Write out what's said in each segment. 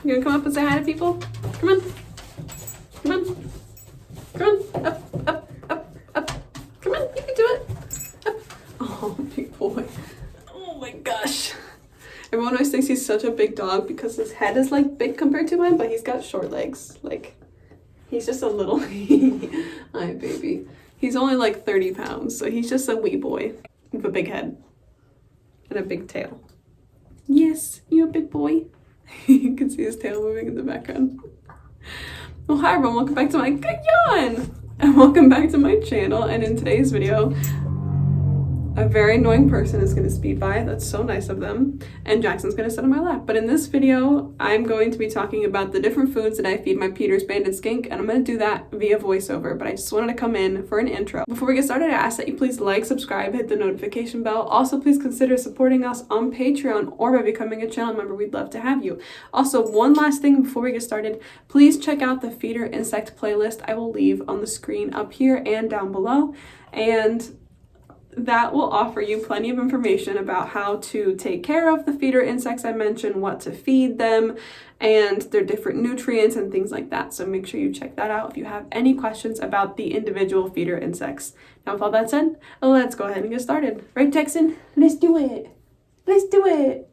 You gonna come up and say hi to people? Come on. Come on. Come on. Up. Come on, you can do it. Up. Oh, big boy. Oh my gosh. Everyone always thinks he's such a big dog because his head is like big compared to mine, but he's got short legs. Like, he's just a little. Hi, baby. He's only like 30 pounds, so he's just a wee boy with a big head and a big tail. Yes, you're a big boy. You can see his tail moving in the background. Well, hi everyone, welcome back to my yawn! And welcome back to my channel. And in today's video, a very annoying person is going to speed by. That's so nice of them. And Jackson's going to sit on my lap. But in this video, I'm going to be talking about the different foods that I feed my Peter's Banded Skink. And I'm going to do that via voiceover. But I just wanted to come in for an intro. Before we get started, I ask that you please like, subscribe, hit the notification bell. Also, please consider supporting us on Patreon or by becoming a channel member. We'd love to have you. Also, one last thing before we get started, please check out the feeder insect playlist I will leave on the screen up here and down below. And that will offer you plenty of information about how to take care of the feeder insects I mentioned, what to feed them, and their different nutrients and things like that. So make sure you check that out if you have any questions about the individual feeder insects. Now with all that said, let's go ahead and get started. Right, Jaxon? Let's do it. Let's do it.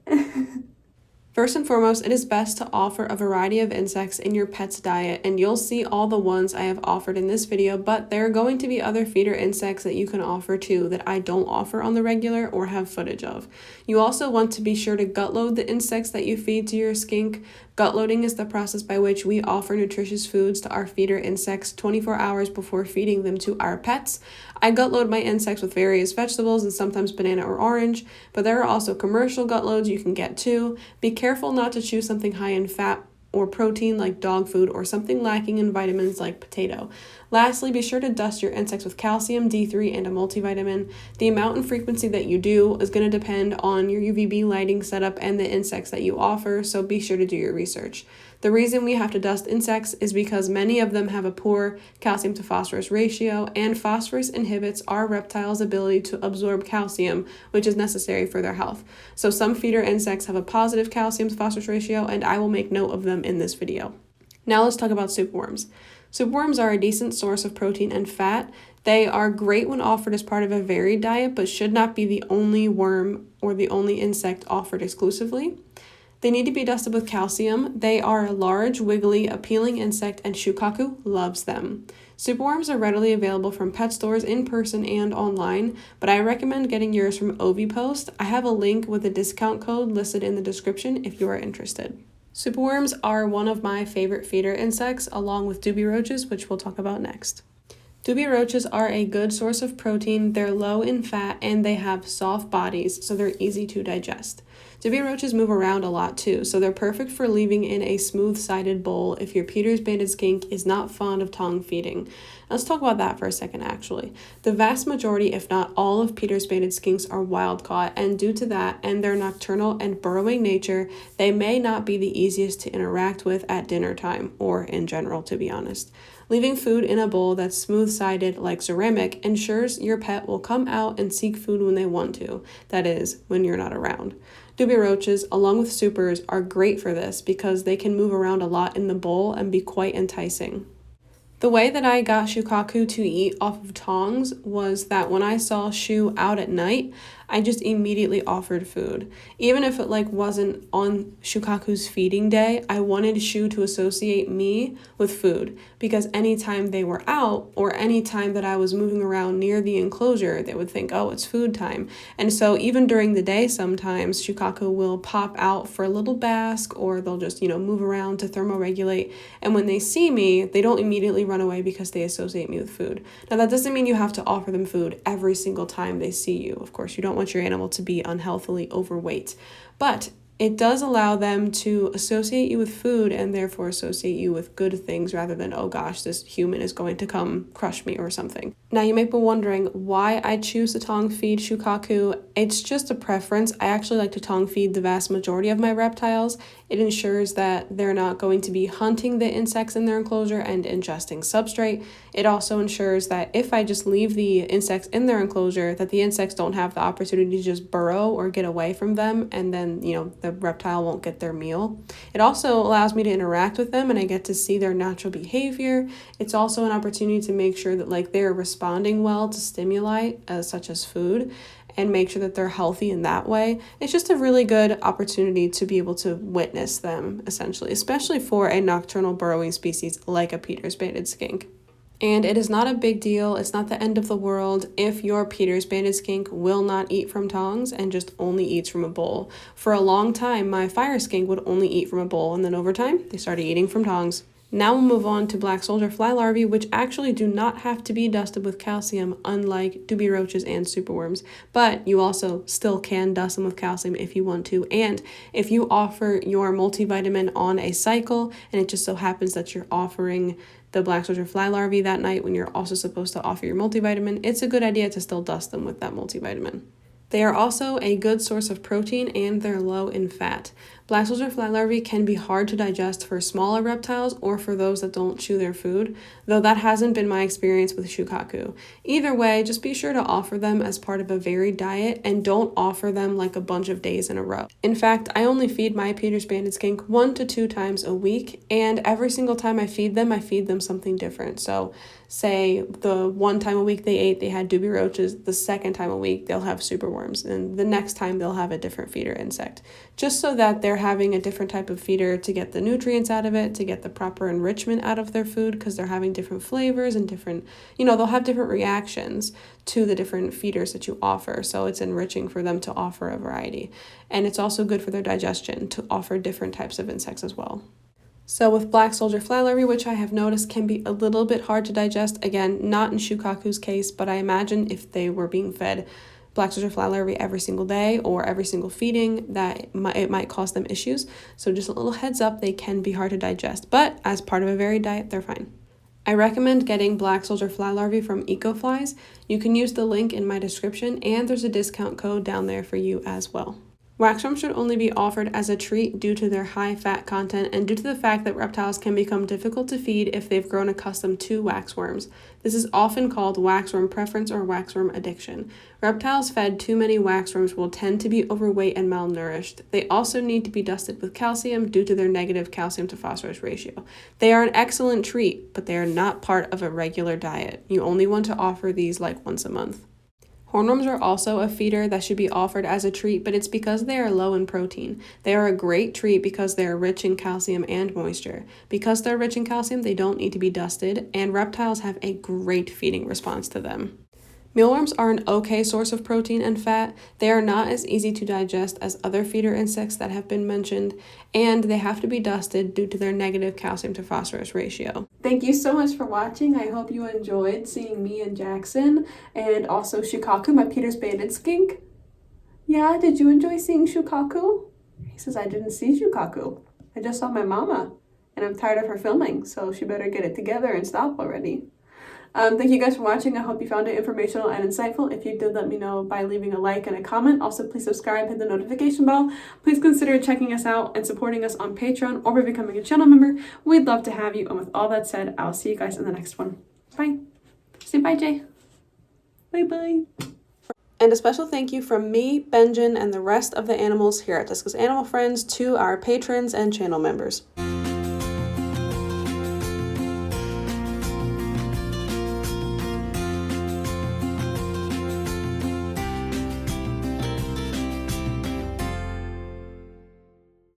First and foremost, it is best to offer a variety of insects in your pet's diet, and you'll see all the ones I have offered in this video, but there are going to be other feeder insects that you can offer too that I don't offer on the regular or have footage of. You also want to be sure to gut load the insects that you feed to your skink. Gut loading is the process by which we offer nutritious foods to our feeder insects 24 hours before feeding them to our pets. I gut load my insects with various vegetables and sometimes banana or orange, but there are also commercial gut loads you can get too. Be careful not to choose something high in fat or protein like dog food or something lacking in vitamins like potato. Lastly, be sure to dust your insects with calcium, D3, and a multivitamin. The amount and frequency that you do is going to depend on your UVB lighting setup and the insects that you offer, so be sure to do your research. The reason we have to dust insects is because many of them have a poor calcium to phosphorus ratio, and phosphorus inhibits our reptiles' ability to absorb calcium, which is necessary for their health. So some feeder insects have a positive calcium to phosphorus ratio, and I will make note of them in this video. Now let's talk about superworms. Superworms are a decent source of protein and fat. They are great when offered as part of a varied diet, but should not be the only worm or the only insect offered exclusively. They need to be dusted with calcium. They are a large, wiggly, appealing insect, and Shukaku loves them. Superworms are readily available from pet stores in person and online, but I recommend getting yours from OviPost. I have a link with a discount code listed in the description if you are interested. Superworms are one of my favorite feeder insects, along with Dubia roaches, which we'll talk about next. Dubia roaches are a good source of protein. They're low in fat and they have soft bodies, so they're easy to digest. Dubia roaches move around a lot too, so they're perfect for leaving in a smooth-sided bowl if your Peter's Banded Skink is not fond of tong feeding. Let's talk about that for a second actually. The vast majority, if not all, of Peter's Banded Skinks are wild-caught, and due to that and their nocturnal and burrowing nature, they may not be the easiest to interact with at dinner time, or in general, to be honest. Leaving food in a bowl that's smooth-sided like ceramic ensures your pet will come out and seek food when they want to, that is, when you're not around. Dubia roaches, along with supers, are great for this because they can move around a lot in the bowl and be quite enticing. The way that I got Shukaku to eat off of tongs was that when I saw Shu out at night, I just immediately offered food. Even if it wasn't on Shukaku's feeding day, I wanted Shu to associate me with food because anytime they were out or anytime that I was moving around near the enclosure, they would think, oh, it's food time. And so even during the day, sometimes Shukaku will pop out for a little bask or they'll just, move around to thermoregulate. And when they see me, they don't immediately run away because they associate me with food. Now, that doesn't mean you have to offer them food every single time they see you. Of course, you don't want your animal to be unhealthily overweight, but it does allow them to associate you with food and therefore associate you with good things rather than, oh gosh, this human is going to come crush me or something. Now you might be wondering why I choose to tong feed Shukaku. It's just a preference. I actually like to tong feed the vast majority of my reptiles. It ensures that they're not going to be hunting the insects in their enclosure and ingesting substrate. It also ensures that if I just leave the insects in their enclosure, that the insects don't have the opportunity to just burrow or get away from them, and then, the reptile won't get their meal. It also allows me to interact with them and I get to see their natural behavior. It's also an opportunity to make sure that they're responding well to stimuli such as food, and make sure that they're healthy in that way. It's just a really good opportunity to be able to witness them, essentially, especially for a nocturnal burrowing species like a Peter's banded skink. And it is not a big deal, it's not the end of the world if your Peter's banded skink will not eat from tongs and just only eats from a bowl. For a long time, my fire skink would only eat from a bowl, and then over time, they started eating from tongs. Now we'll move on to black soldier fly larvae, which actually do not have to be dusted with calcium, unlike Dubia roaches and superworms. But you also still can dust them with calcium if you want to. And if you offer your multivitamin on a cycle, and it just so happens that you're offering the black soldier fly larvae that night when you're also supposed to offer your multivitamin, it's a good idea to still dust them with that multivitamin. They are also a good source of protein and they're low in fat. Black soldier fly larvae can be hard to digest for smaller reptiles or for those that don't chew their food, though that hasn't been my experience with shukaku. Either way, just be sure to offer them as part of a varied diet and don't offer them a bunch of days in a row. In fact, I only feed my Peter's banded skink 1 to 2 times a week, and every single time I feed them something different. So say the one time a week they had Dubia roaches, the second time a week they'll have superworms, and the next time they'll have a different feeder insect, just so that they're having a different type of feeder to get the nutrients out of it, to get the proper enrichment out of their food, because they're having different flavors and different, they'll have different reactions to the different feeders that you offer. So it's enriching for them to offer a variety, and it's also good for their digestion to offer different types of insects as well. So with black soldier fly larvae, which I have noticed can be a little bit hard to digest, again, not in shukaku's case, but I imagine if they were being fed black soldier fly larvae every single day or every single feeding, that it might cause them issues. So just a little heads up, they can be hard to digest, but as part of a varied diet, they're fine. I recommend getting black soldier fly larvae from EcoFlies. You can use the link in my description, and there's a discount code down there for you as well. Waxworms should only be offered as a treat due to their high fat content and due to the fact that reptiles can become difficult to feed if they've grown accustomed to waxworms. This is often called waxworm preference or waxworm addiction. Reptiles fed too many waxworms will tend to be overweight and malnourished. They also need to be dusted with calcium due to their negative calcium to phosphorus ratio. They are an excellent treat, but they are not part of a regular diet. You only want to offer these once a month. Hornworms are also a feeder that should be offered as a treat, but it's because they are low in protein. They are a great treat because they are rich in calcium and moisture. Because they're rich in calcium, they don't need to be dusted, and reptiles have a great feeding response to them. Mealworms are an okay source of protein and fat. They are not as easy to digest as other feeder insects that have been mentioned, and they have to be dusted due to their negative calcium to phosphorus ratio. Thank you so much for watching. I hope you enjoyed seeing me and Jaxon, and also Shukaku, my Peter's banded skink. Yeah, did you enjoy seeing Shukaku? He says, I didn't see Shukaku. I just saw my mama, and I'm tired of her filming, so she better get it together and stop already. Thank you guys for watching. I hope you found it informational and insightful. If you did, let me know by leaving a like and a comment. Also, please subscribe, hit the notification bell. Please consider checking us out and supporting us on Patreon or by becoming a channel member. We'd love to have you. And with all that said, I'll see you guys in the next one. Bye. Say bye, Jay. Bye-bye. And a special thank you from me, Benjamin, and the rest of the animals here at Jessica's Animal Friends to our patrons and channel members.